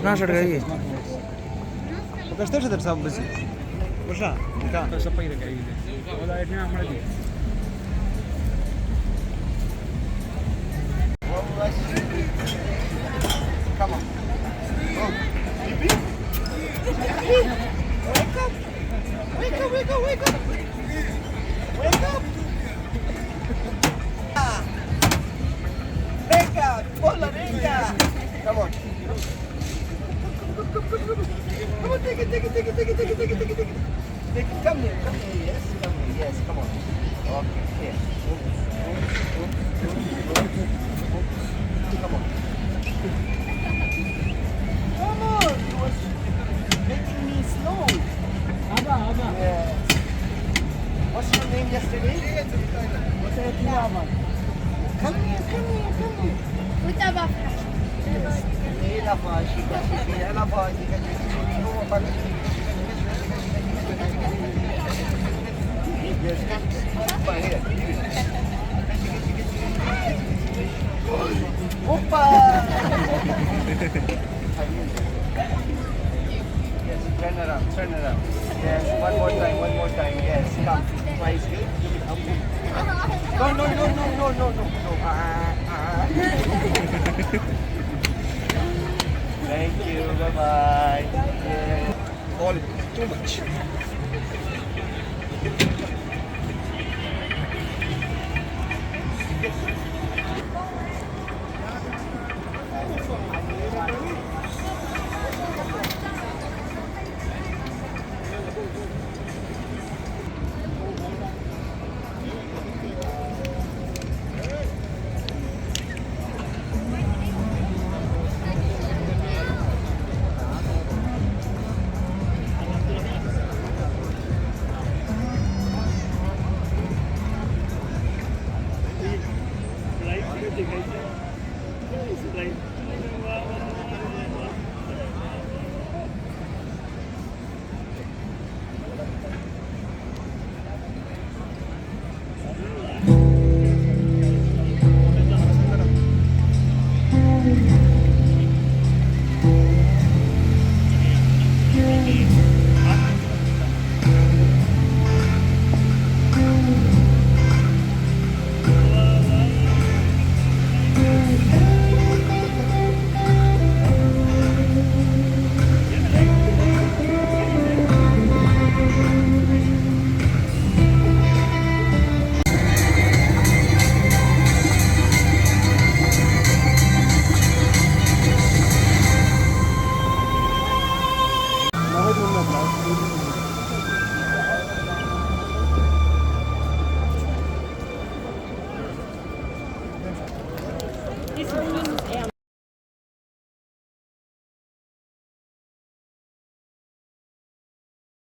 12 دقايق. Pokaż też ten sam bysy. Proszę. To sa pa ilagay. Wala yun nga mga dito. Come on. Wake up! Wake up, wake up, wake up! Wake up! Wake up! Bola, wake up! Come on. Come on, take it, take it, take it, take it, take it, take it, take it, take it. Take it. Come here, yes, come here, yes, come on. Okay, here. Come on. Come on, you was making me slow. Aba. Yes. What's your name yesterday? What's your name? Come here, come here, come here. وتابع Ela mágica, ela mágica. Yes, by here. Opa! Yes, turn around, turn around. Yes, one more time. Yes, come. Twice. No. Thank you, bye-bye. Yeah. All too much.